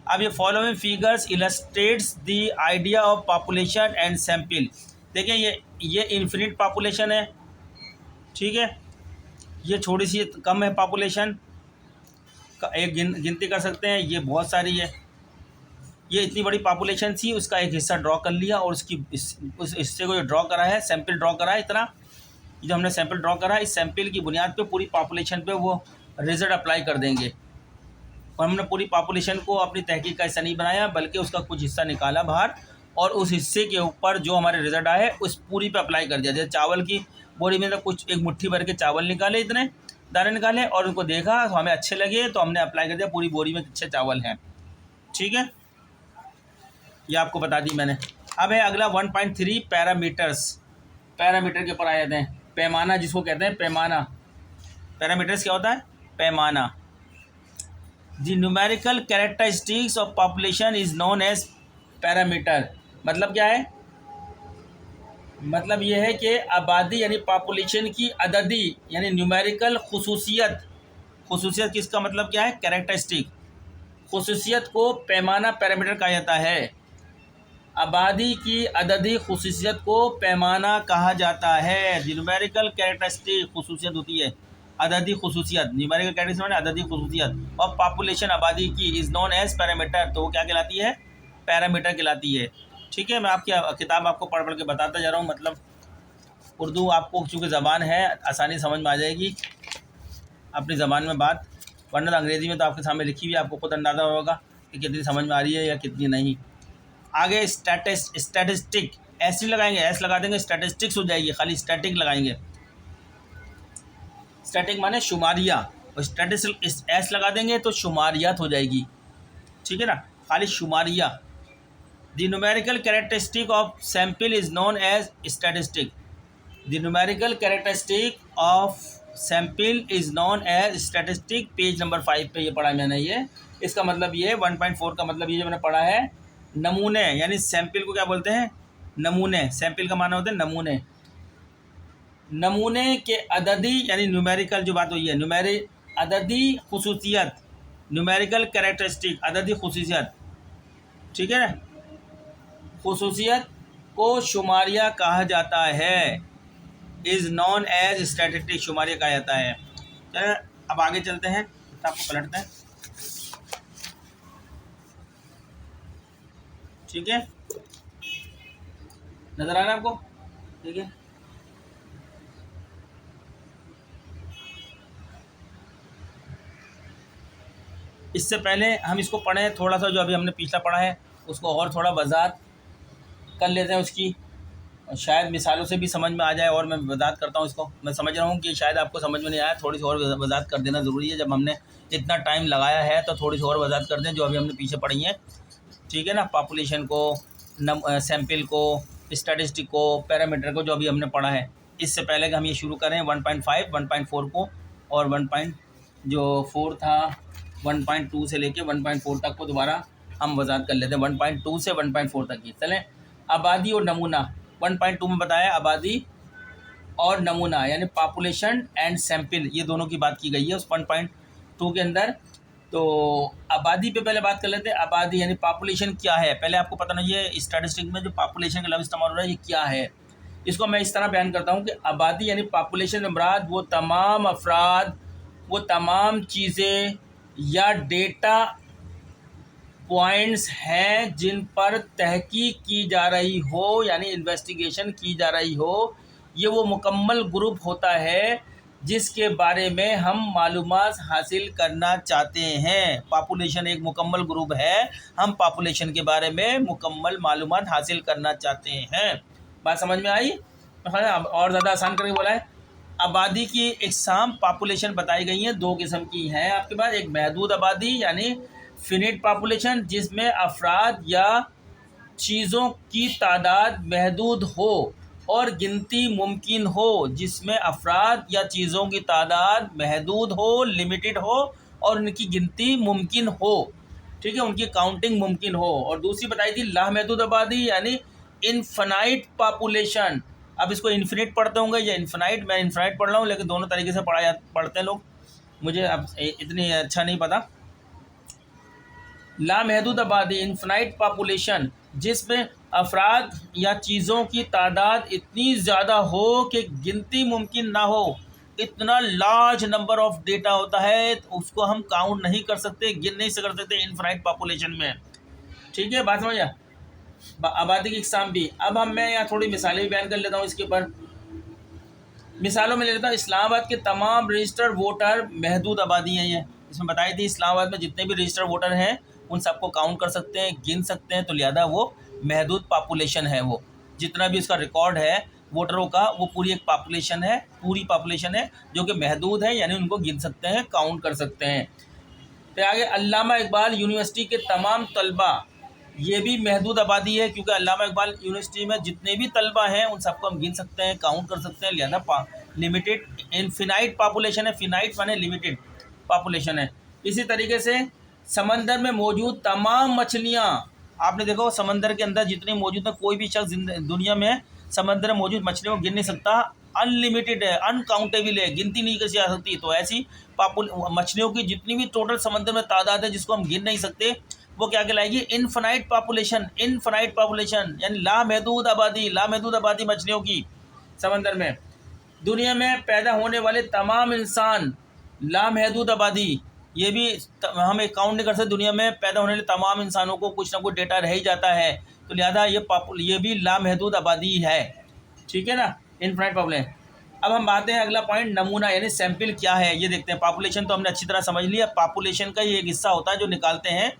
S1: अब ये following figures illustrates the idea of population and sample. देखिए ये इन्फिनिट पॉपुलेशन है, ठीक है, ये थोड़ी सी कम है पॉपुलेशन, एक गिनती कर सकते हैं, ये बहुत सारी है, ये इतनी बड़ी पॉपुलेशन थी, उसका एक हिस्सा ड्रॉ कर लिया, और उस हिस्से को जो ड्रॉ करा है, सैंपल ड्रॉ करा है इतना, जो हमने सैंपल ड्रॉ करा है, इस सैंपल की बुनियाद पे पूरी पॉपुलेशन पे वो रिजल्ट अप्लाई कर देंगे। और हमने पूरी पॉपुलेशन को अपनी तहकीक का हिस्सा नहीं बनाया, बल्कि उसका कुछ हिस्सा निकाला बाहर, और उस हिस्से के ऊपर जो हमारे रिजल्ट आए उस पूरी पे अप्लाई कर दिया। जैसे चावल की बोरी में तो कुछ एक मुट्ठी भर के चावल निकाले, इतने दाने निकाले, और उनको देखा तो हमें अच्छे लगे तो हमने अप्लाई कर दिया, पूरी बोरी में अच्छे चावल हैं। ठीक है, ये आपको बता दी मैंने। अब है अगला 1.3 पैरामीटर्स। पैरामीटर के ऊपर आ जाते हैं, पैमाना जिसको कहते हैं, पैमाना। पैरामीटर्स क्या होता है, पैमाना। The numerical characteristics of population is known as parameter. मतलब क्या है, मतलब ये है कि आबादी यानी पॉपुलेशन की अददी यानी न्यूमेरिकल खुसूसियत, खुसूसियत किसका मतलब क्या है, कैरेक्टरिस्टिक, खुसूसियत को पैमाना पैरामीटर कहा जाता है। आबादी की अददी खुसूसियत को पैमाना कहा जाता है। न्यूमेरिकल कैरेक्टरिस्टिक खुसूसियत होती है, अददी खुसूसियत, न्यूमेरिकल कैरेक्टरिस्टिक माने अददी खुसूसियत, और पॉपुलेशन आबादी की इज़ नोन एज पैरामीटर, तो वो क्या कहलाती है, पैरामीटर कहलाती है। ठीक है, मैं आपकी किताब आपको पढ़ के बताता जा रहा हूँ, मतलब उर्दू आपको चूँकि ज़बान है आसानी समझ में आ जाएगी अपनी ज़बान में बात, वरना तो अंग्रेज़ी में तो आपके सामने लिखी हुई, आपको खुद अंदाज़ा होगा कि कितनी समझ में आ रही है या कितनी नहीं। आगे स्टैटिस्टिक, एस नहीं लगाएंगे, एस लगा देंगे स्टैटिस्टिक्स हो जाएगी, खाली स्टैटिक लगाएंगे। स्टैटिक माने शुमारिया, और स्टैटिस्टिक एस लगा देंगे तो शुमारियात हो जाएगी। ठीक है ना, खाली शुमारिया। The numerical characteristic of sample is known as statistic. The numerical characteristic of sample is known as statistic, page number 5 पे ये पढ़ा मैंने। ये इसका मतलब ये 1.4 का मतलब ये जो मैंने पढ़ा है, नमूने यानी सैम्पल को क्या बोलते हैं, नमूने। सैम्पल का माना होता है नमूने। नमूने के अददी यानी न्यूमेरिकल जो बात हुई है, अददी खुसूसियत, न्यूमेरिकल कैरेक्टरिस्टिक, अददी खुसूसियत, ठीक है ना, खुसूसियत को शुमारिया कहा जाता है, इज़ नॉन एज स्टैटिस्टिक, शुमारिया कहा जाता है। चलिए अब आगे चलते हैं, किताब को पलटते हैं, ठीक है, नज़र आ रहा है आपको, ठीक है। इससे पहले हम इसको पढ़ें थोड़ा सा, जो अभी हमने पिछला पढ़ा है उसको और थोड़ा वजाहत कर लेते हैं उसकी, शायद मिसालों से भी समझ में आ जाए। और मैं वजाहत करता हूँ इसको, मैं समझ रहा हूँ कि शायद आपको समझ में नहीं आया, थोड़ी सी और वजाहत कर देना ज़रूरी है। जब हमने इतना टाइम लगाया है तो थोड़ी सी और वजाहत कर दें जो अभी हमने पीछे पढ़ी है, ठीक है ना। पॉपुलेशन को, सैम्पल को, स्टैटिस्टिक को, पैरामीटर को, जो अभी हमने पढ़ा है। इससे पहले कि हम ये शुरू करें 1.5, 1.4 को और 4 था 1.2 से लेके 1.4 तक को दोबारा हम वजाहत कर लेते हैं, 1.2 से 1.4 तक की। चलें, आबादी और नमूना। 1.2 में बताया आबादी और नमूना यानी पॉपुलेशन एंड सैम्पल, ये दोनों की बात की गई है उस 1.2 के अंदर। तो आबादी पे पहले बात कर लेते हैं। आबादी यानी पॉपुलेशन क्या है, पहले आपको पता नहीं है स्टैटिस्टिक में जो पॉपुलेशन का लफ्ज़ इस्तेमाल हो रहा है ये क्या है। इसको मैं इस तरह बयान करता हूँ कि आबादी यानी पॉपुलेशन से मुराद वो तमाम अफराद, वो तमाम चीज़ें या डेटा पॉइंट्स हैं जिन पर तहकीक की जा रही हो, यानी इन्वेस्टिगेशन की जा रही हो। ये वो मुकम्मल ग्रुप होता है जिसके बारे में हम मालूमात हासिल करना चाहते हैं। पॉपुलेशन एक मुकम्मल ग्रुप है, हम पॉपुलेशन के बारे में मुकम्मल मालूमात हासिल करना चाहते हैं। बात समझ में आई? और ज़्यादा आसान करके बोला है। आबादी की इकसाम पॉपुलेशन बताई गई हैं, 2 किस्म की हैं आपके पास। एक महदूद आबादी यानी फिनिट पॉपुलेशन, जिसमें अफराद या चीज़ों की तादाद महदूद हो और गिनती मुमकिन हो, जिसमें अफराद या चीज़ों की तादाद महदूद हो, लिमिटेड हो और उनकी गिनती मुमकिन हो, ठीक है, उनकी काउंटिंग मुमकिन हो। और दूसरी बताई थी लामहदूद आबादी यानी इनफिनाइट पॉपुलेशन। अब इसको इन्फिनिट पढ़ते होंगे या इन्फिनाइट, मैं इन्फिनाइट पढ़ रहा हूँ लेकिन दोनों तरीके से पढ़ते हैं लोग, मुझे अब इतनी अच्छा नहीं पता। लामहदूद आबादी इनफिनाइट पॉपुलेशन, जिसमें अफराद या चीज़ों की तादाद इतनी ज़्यादा हो कि गिनती मुमकिन ना हो। इतना लार्ज नंबर ऑफ डेटा होता है तो उसको हम काउंट नहीं कर सकते, गिन नहीं कर सकते इनफिनाइट पॉपुलेशन में, ठीक है। बात समझ आबादी की इकसाम भी। अब मैं यहाँ थोड़ी मिसालें भी बयान कर लेता हूँ इसके ऊपर। मिसालों में ले लेता हूँ, इस्लामाबाद के तमाम रजिस्टर्ड वोटर महदूद आबादी हैं। ये इसमें बताई थी इस्लामाबाद में जितने भी रजिस्टर्ड वोटर हैं उन सबको काउंट कर सकते हैं, गिन सकते हैं, तो लिहाजा वो महदूद पॉपुलेशन है। वो जितना भी उसका रिकॉर्ड है वोटरों का वो पूरी एक पॉपुलेशन है, पूरी पॉपुलेशन है जो कि महदूद है, यानी उनको गिन सकते हैं, काउंट कर सकते हैं। फिर आगे अल्लामा इकबाल यूनिवर्सिटी के तमाम तलबा, ये भी महदूद आबादी है क्योंकि अल्लामा इकबाल यूनिवर्सिटी में जितने भी तलबा हैं उन सबको हम गिन सकते हैं, काउंट कर सकते हैं, लिहाजा लिमिटेड इनफिनाइट पॉपुलेशन है। फिनाइट माने लिमिटेड पॉपुलेशन है। इसी तरीके से समंदर में मौजूद तमाम मछलियाँ, आपने देखो समंदर के अंदर जितनी मौजूद है, कोई भी शख्स दुनिया में समंदर में मौजूद मछलियों को गिन नहीं सकता, अनलिमिटेड है, अनकाउंटेबल है, गिनती नहीं की जा सकती। तो ऐसी मछलियों की जितनी भी टोटल समंदर में तादाद है जिसको हम गिन नहीं सकते, वो क्या कहलाएगी? Infinite population. इनफिनाइट पॉपुलेशन यानी लामहदूद आबादी, लामहदूद आबादी मछलियों की समंदर में। दुनिया में पैदा होने वाले तमाम इंसान, लामहदूद आबादी, ये भी हम एक काउंट नहीं कर सकते। दुनिया में पैदा होने वाले तमाम इंसानों को कुछ ना कुछ डेटा रह ही जाता है, तो लिहाजा ये भी लामहदूद आबादी है, ठीक है ना, इनफिनाइट पॉपुलेशन। अब हम बात हैं अगला पॉइंट, नमूना यानी सैंपल क्या है ये देखते हैं। पॉपुलेशन तो हमने अच्छी तरह समझ लिया, पॉपुलेशन का ये एक हिस्सा होता है जो निकालते हैं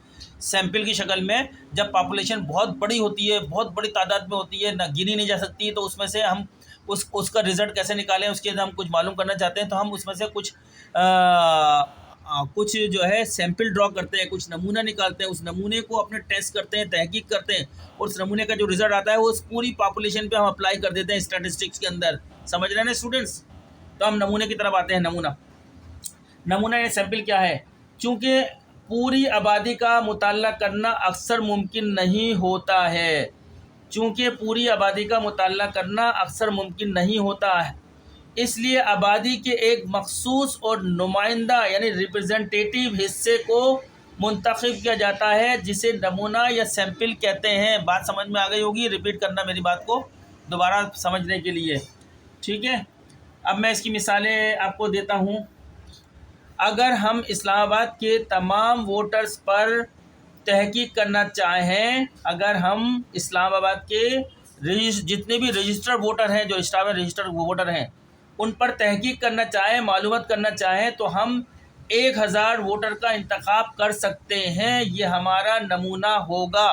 S1: सैंपल की शक्ल में। जब पॉपुलेशन बहुत बड़ी होती है, बहुत बड़ी तादाद में होती है, ना गिनी नहीं जा सकती, तो उसमें से हम उसका रिज़ल्ट कैसे निकालें उसके हम कुछ मालूम करना चाहते हैं। तो हम उसमें से कुछ जो है सैंपल ड्रॉ करते हैं, कुछ नमूना निकालते हैं, उस नमूने को अपने टेस्ट करते हैं, तहकीक करते हैं, और उस नमूने का जो रिज़ल्ट आता है वो उस पूरी पॉपुलेशन पे हम अप्लाई कर देते हैं स्टैटिस्टिक्स के अंदर। समझ रहे हैं ना स्टूडेंट्स? तो हम नमूने की तरफ आते हैं। नमूना या सैंपल क्या है? चूँकि पूरी आबादी का मुताला करना अक्सर मुमकिन नहीं होता है, चूँकि पूरी आबादी का मुताला करना अक्सर मुमकिन नहीं होता है, इसलिए आबादी के एक मखसूस और नुमाइंदा यानी रिप्रेजेंटेटिव हिस्से को मुंतखब किया जाता है, जिसे नमूना या सैंपल कहते हैं। बात समझ में आ गई होगी, रिपीट करना मेरी बात को दोबारा समझने के लिए, ठीक है। अब मैं इसकी मिसालें आपको देता हूँ। अगर हम इस्लामाबाद के तमाम वोटर्स पर तहकीक करना चाहें, अगर हम इस्लामाबाद के जितने भी रजिस्टर्ड वोटर हैं, जो स्टाफ में रजिस्टर्ड वोटर हैं, उन पर तहकीक करना चाहें, मालूमात करना चाहें, तो हम 1000 वोटर का इंतखाब कर सकते हैं। ये हमारा नमूना होगा।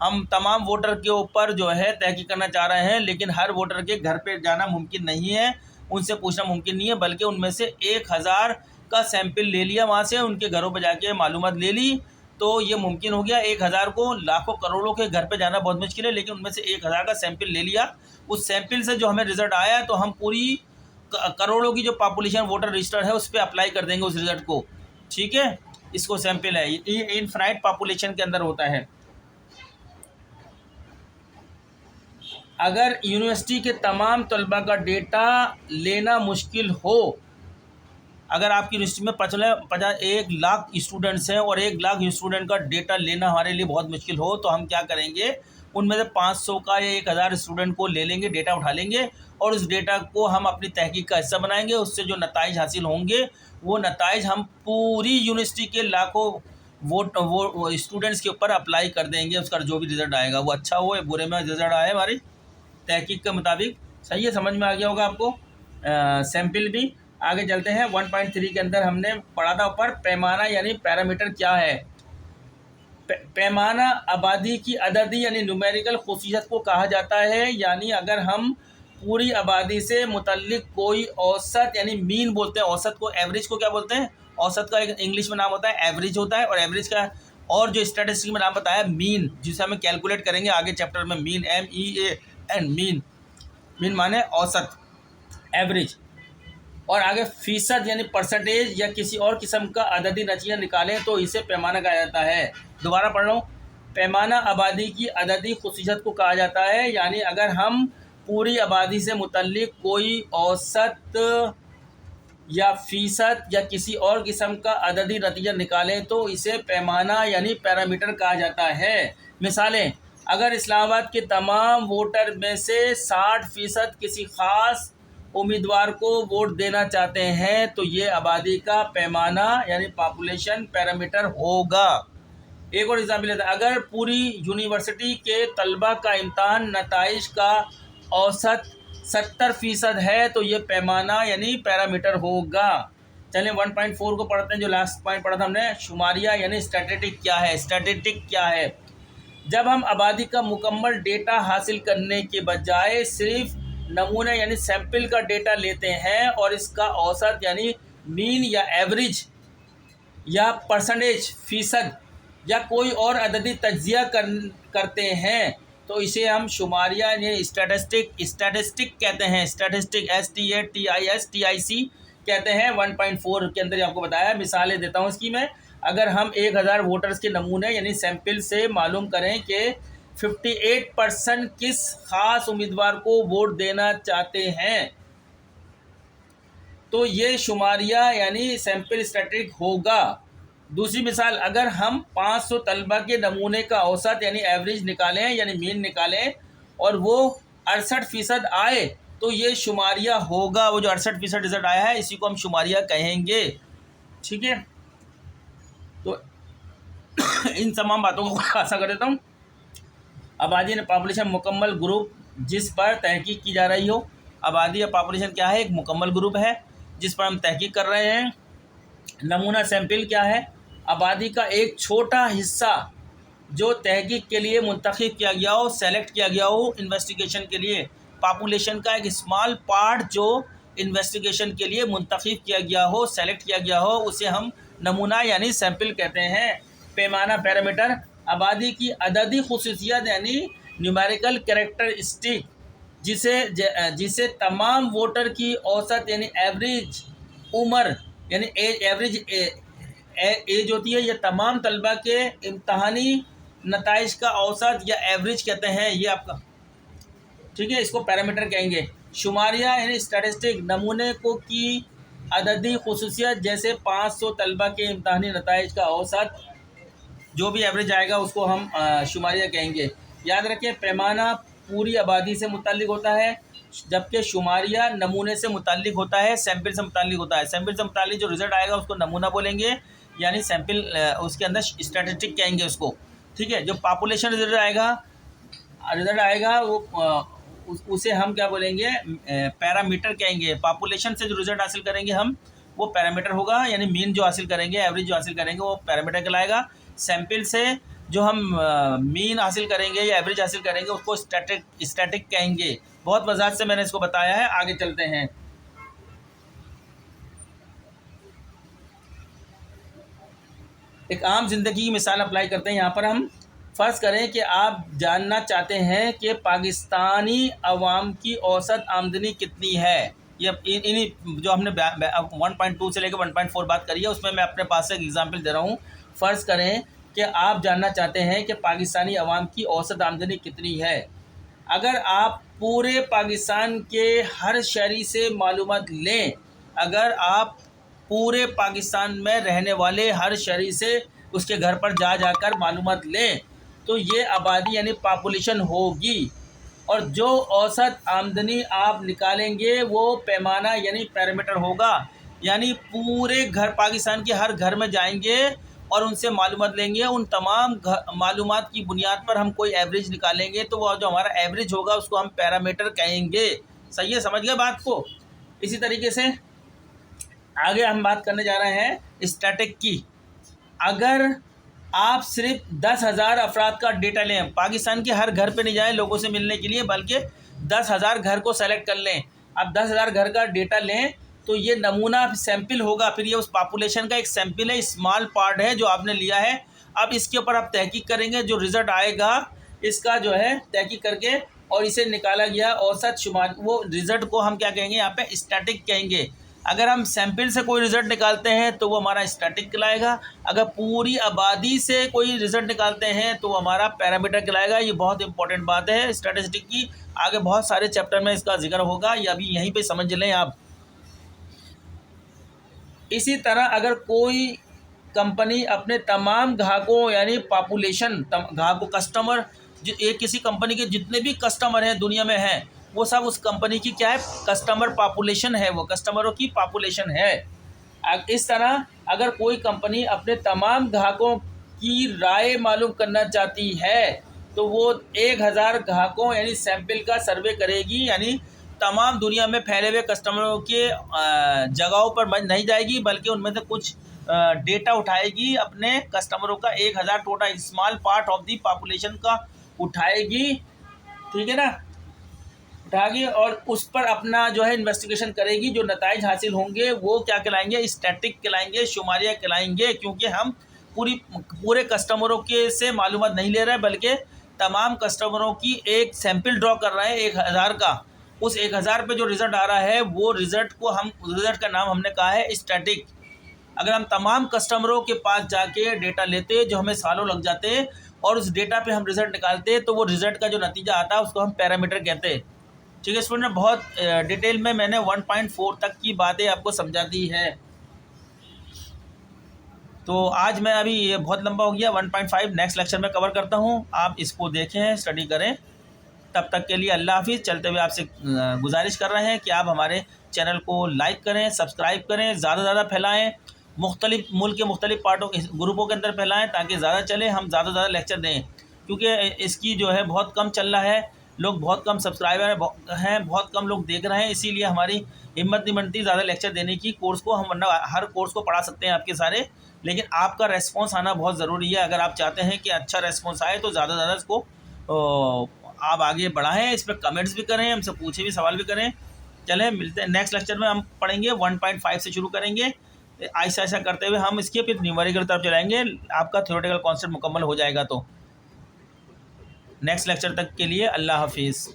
S1: हम तमाम वोटर के ऊपर जो है तहकीक करना चाह रहे हैं, लेकिन हर वोटर के घर पे जाना मुमकिन नहीं है, उनसे पूछना मुमकिन नहीं है, बल्कि उनमें से 1000 का सैंपल ले लिया, वहाँ से उनके घरों पर जाके मालूमात ले ली, तो ये मुमकिन हो गया। 1000 को लाखों करोड़ों के घर पे जाना बहुत मुश्किल है, लेकिन उनमें से 1000 का सैंपल ले लिया। उस सैंपल से जो हमें रिज़ल्ट आया, तो हम पूरी करोड़ों की जो पॉपुलेशन वोटर रजिस्टर है उस पर अप्लाई कर देंगे उस रिज़ल्ट को, ठीक है। इसको सैंपल है, ये इनफाइनाइट पॉपुलेशन के अंदर होता है। अगर यूनिवर्सिटी के तमाम तलबा का डेटा लेना मुश्किल हो, अगर आपकी यूनिवर्सिटी में 1 लाख स्टूडेंट्स हैं और 1 लाख स्टूडेंट का डेटा लेना हमारे लिए बहुत मुश्किल हो, तो हम क्या करेंगे, उनमें से 500 का या 1000 स्टूडेंट को ले लेंगे, डेटा उठा लेंगे, और उस डेटा को हम अपनी तहकीक का हिस्सा बनाएंगे। उससे जो नताइज हासिल होंगे, वो नताइज हम पूरी यूनिवर्सिटी के लाखों वो स्टूडेंट्स के ऊपर अप्लाई कर देंगे। उसका जो भी रिज़ल्ट आएगा, वो अच्छा हो या बुरे में रिज़ल्ट आए हमारी तहकीक के मुताबिक। सही है, समझ में आ गया होगा आपको सैंपल भी। आगे चलते हैं। 1.3 के अंदर हमने पढ़ा था ऊपर, पैमाना यानी पैरामीटर क्या है। पैमाना आबादी की अददी यानी न्यूमेरिकल खुसूसियत को कहा जाता है। यानी अगर हम पूरी आबादी से मुतल्लिक कोई औसत यानी मीन बोलते हैं, औसत को, एवरेज को क्या बोलते हैं, औसत का एक इंग्लिश में नाम होता है एवरेज होता है, और एवरेज का और जो स्टैटिस्टिक्स में नाम बताया मीन, जिसे हमें कैलकुलेट करेंगे आगे चैप्टर में। मीन, MEAN, मीन माने औसत, एवरेज, और आगे फीसद यानी परसेंटेज या किसी और किस्म का अददी नतीजा निकालें तो इसे पैमाना कहा जाता है। दोबारा पढ़ रहा हूँ, पैमाना आबादी की अददी खुसूसियत को कहा जाता है। यानी अगर हम पूरी आबादी से मुतल्लिक कोई औसत या फ़ीसद या किसी और किस्म का अददी नतीजा निकालें तो इसे पैमाना यानी पैरामीटर कहा जाता है। मिसालें, अगर इस्लामाबाद के तमाम वोटर में से 60% किसी ख़ास उम्मीदवार को वोट देना चाहते हैं, तो ये आबादी का पैमाना यानी पॉपुलेशन पैरामीटर होगा। एक और एग्जाम्पल लेते हैं, अगर पूरी यूनिवर्सिटी के तलबा का इम्तहान नताइज का औसत 70% है, तो ये पैमाना यानी पैरामीटर होगा। चलिए 1.4 को पढ़ते हैं, जो लास्ट पॉइंट पढ़ा था हमने, शुमारिया यानी स्टैटिस्टिक क्या है। स्टैटिस्टिक क्या है? जब हम आबादी का मुकम्मल डेटा हासिल करने के बजाय सिर्फ नमूने यानी सैंपल का डेटा लेते हैं और इसका औसत यानी मीन या एवरेज या परसेंटेज फ़ीसद या कोई और अददी तज्जिया करते हैं, तो इसे हम शुमारिया यानी स्टैटिस्टिक कहते हैं। स्टैटिस्टिक STATISTIC कहते हैं। 1.4 के अंदर आपको बताया, मिसालें देता हूँ इसकी मैं। अगर हम 1000 वोटर्स के नमूने यानी सैंपल से मालूम करें कि 58% किस ख़ास उम्मीदवार को वोट देना चाहते हैं, तो ये शुमारिया यानी सैंपल स्टैटिस्टिक होगा। दूसरी मिसाल, अगर हम 500 तलबा के नमूने का औसत यानी एवरेज निकालें यानी मीन निकालें और वो 68% आए, तो ये शुमारिया होगा। वो जो 68% रिजल्ट आया है, इसी को हम शुमारिया कहेंगे, ठीक है। तो इन तमाम बातों को आशा कर देता हूँ। आबादी ने पॉपुलेशन मुकम्मल ग्रुप जिस पर तहकीक की जा रही हो। आबादी या पॉपुलेशन क्या है? एक मुकम्मल ग्रुप है जिस पर हम तहकीक कर रहे हैं। नमूना सैंपल क्या है? आबादी का एक छोटा हिस्सा जो तहकीक के लिए मुंतखब किया गया हो, सेलेक्ट किया गया हो इन्वेस्टिगेशन के लिए। पॉपुलेशन का एक स्मॉल पार्ट जो इन्वेस्टिगेशन के लिए मुंतखब किया गया हो, सेलेक्ट किया गया हो, उसे हम नमूना यानी सैंपल कहते हैं। पैमाना पैरामीटर, आबादी की अददी खुसूसियत यानी न्यूमेरिकल कैरेक्टरिस्टिक जिसे तमाम वोटर की औसत यानी एवरेज उम्र यानी एवरेज एज होती है, यह तमाम तलबा के इम्तहानी नताइज का औसत या एवरेज कहते हैं ये आपका, ठीक है। इसको पैरामीटर कहेंगे। शुमारिया यानी स्टैटिस्टिक, नमूने को की अददी खुसूसियत, जैसे 500 तलबा के इम्तहानी नताइज का औसत जो भी एवरेज आएगा उसको हम शुमारिया कहेंगे। याद रखें, पैमाना पूरी आबादी से मुताल्लिक होता है, जबकि शुमारिया नमूने से मुताल्लिक होता है, सैम्पल से मुताल्लिक होता है। सैम्पल से मुताल्लिक जो रिज़ल्ट आएगा उसको नमूना बोलेंगे, यानी सैम्पल उसके अंदर स्टैटिस्टिक कहेंगे उसको, ठीक है। जो पॉपुलेशन रिज़ल्ट आएगा वो उसे हम क्या बोलेंगे, पैरामीटर कहेंगे। पॉपुलेशन से जो रिज़ल्ट हासिल करेंगे हम वो पैरामीटर होगा, यानी मीन जो हासिल करेंगे, एवरेज जो हासिल करेंगे वो पैरामीटर कहलाएगा। सैम्पल से जो हम मीन हासिल करेंगे या एवरेज हासिल करेंगे उसको स्टैटिक कहेंगे। बहुत वजाहत से मैंने इसको बताया है। आगे चलते हैं। एक आम जिंदगी की मिसाल अप्लाई करते हैं यहाँ पर हम। फ़र्ज़ करें कि आप जानना चाहते हैं कि पाकिस्तानी अवाम की औसत आमदनी कितनी है। ये इन्हीं जो हमने 1.2 से लेकर 1.4 बात करी है उसमें मैं अपने पास से एक एग्जांपल दे रहा हूँ। फ़र्ज़ करें कि आप जानना चाहते हैं कि पाकिस्तानी अवाम की औसत आमदनी कितनी है। अगर आप पूरे पाकिस्तान के हर शहरी से मालूमात लें, अगर आप पूरे पाकिस्तान में रहने वाले हर शहरी से उसके घर पर जाकर मालूमात लें तो ये आबादी यानी पॉपुलेशन होगी। और जो औसत आमदनी आप निकालेंगे वो पैमाना यानी पैरामीटर होगा, यानी पूरे घर पाकिस्तान के हर घर में जाएंगे और उनसे मालूमात लेंगे। उन तमाम मालूमात की बुनियाद पर हम कोई एवरेज निकालेंगे तो वो जो हमारा एवरेज होगा उसको हम पैरामीटर कहेंगे। सही है, समझ गए बात को। इसी तरीके से आगे हम बात करने जा रहे हैं स्टैटिक की। अगर आप सिर्फ 10,000 अफराद का डेटा लें, पाकिस्तान के हर घर पे नहीं जाएं लोगों से मिलने के लिए, बल्कि 10,000 घर को सेलेक्ट कर लें। अब 10,000 घर का डेटा लें तो ये नमूना सैंपल होगा, फिर ये उस पॉपुलेशन का एक सैंपल है, स्मॉल पार्ट है जो आपने लिया है। अब इसके ऊपर आप तहकीक करेंगे, जो रिज़ल्ट आएगा इसका जो है तहकीक करके और इसे निकाला गया औसत शुमार, वो रिज़ल्ट को हम क्या कहेंगे यहाँ पे, स्टैटिक कहेंगे। अगर हम सैंपल से कोई रिज़ल्ट निकालते हैं तो वो हमारा स्टैटिक कहलाएगा। अगर पूरी आबादी से कोई रिज़ल्ट निकालते हैं तो वो हमारा पैरामीटर कहलाएगा। ये बहुत इंपॉर्टेंट बात है स्टैटिस्टिक की। आगे बहुत सारे चैप्टर में इसका जिक्र होगा, ये अभी यहीं पे समझ लें आप। इसी तरह अगर कोई कंपनी अपने तमाम ग्राहकों यानी पॉपुलेशन ग्राहकों कस्टमर, एक किसी कंपनी के जितने भी कस्टमर हैं दुनिया में हैं वो सब उस कंपनी की क्या है, कस्टमर पॉपुलेशन है, वो कस्टमरों की पॉपुलेशन है। इस तरह अगर कोई कंपनी अपने तमाम ग्राहकों की राय मालूम करना चाहती है तो वो 1,000 ग्राहकों यानी सैंपल का सर्वे करेगी, यानी तमाम दुनिया में फैले हुए कस्टमरों के जगहों पर नहीं जाएगी बल्कि उनमें से कुछ डेटा उठाएगी, अपने कस्टमरों का 1,000 total small part of the population का उठाएगी, ठीक है ना, उठाएगी और उस पर अपना जो है इन्वेस्टिगेशन करेगी। जो नताइज हासिल होंगे वो क्या कहलाएंगे, स्टैटिक कहलाएंगे, शुमारिया कहलाएंगे, क्योंकि हम पूरे कस्टमरों के से मालूमात नहीं ले रहे हैं बल्कि तमाम कस्टमरों की एक सैंपल ड्रॉ कर रहे हैं 1,000 का। उस 1,000 पे जो रिज़ल्ट आ रहा है वो रिज़ल्ट का नाम हमने कहा है स्टैटिक। अगर हम तमाम कस्टमरों के पास जाके डेटा लेते जो हमें सालों लग जाते और उस डेटा पे हम रिज़ल्ट निकालते तो वो रिज़ल्ट का जो नतीजा आता है उसको हम पैरामीटर कहते हैं, ठीक है स्टूडेंट। बहुत डिटेल में मैंने 1.4 तक की बातें आपको समझा दी है। तो आज मैं अभी ये बहुत लंबा हो गया, 1.5 नेक्स्ट लेक्चर में कवर करता हूँ, आप इसको देखें, स्टडी करें। तब तक के लिए अल्लाह हाफिज़। चलते हुए आपसे गुजारिश कर रहे हैं कि आप हमारे चैनल को लाइक करें, सब्सक्राइब करें, ज़्यादा से ज़्यादा फैलाएँ, मुख्तलिफ मुल्क के मुख्तलिफ पार्टों ग्रुपों के अंदर फैलाएँ ताकि ज़्यादा चले, हम ज़्यादा से ज़्यादा लेक्चर दें, क्योंकि इसकी जो है बहुत कम चल रहा है, लोग बहुत कम सब्सक्राइबर हैं, बहुत कम लोग देख रहे हैं, इसीलिए हमारी हिम्मत नहीं बनती ज़्यादा लेक्चर देने की। कोर्स को हम वरना हर कोर्स को पढ़ा सकते हैं आपके सारे, लेकिन आपका रेस्पॉन्स आना बहुत ज़रूरी है। अगर आप चाहते हैं कि अच्छा रेस्पॉन्स आए तो ज़्यादा से ज़्यादा इसको आप आगे बढ़ाएं, इस पर कमेंट्स भी करें, हमसे पूछे भी, सवाल भी करें। चलें मिलते हैं नेक्स्ट लेक्चर में, हम पढ़ेंगे 1.5 से शुरू करेंगे, ऐसा ऐसा करते हुए हम इसके फिर न्यूमेरिकल तरफ चलाएंगे, आपका थ्योरेटिकल कॉन्सेप्ट मुकम्मल हो जाएगा। तो नेक्स्ट लेक्चर तक के लिए अल्लाह हाफिज़।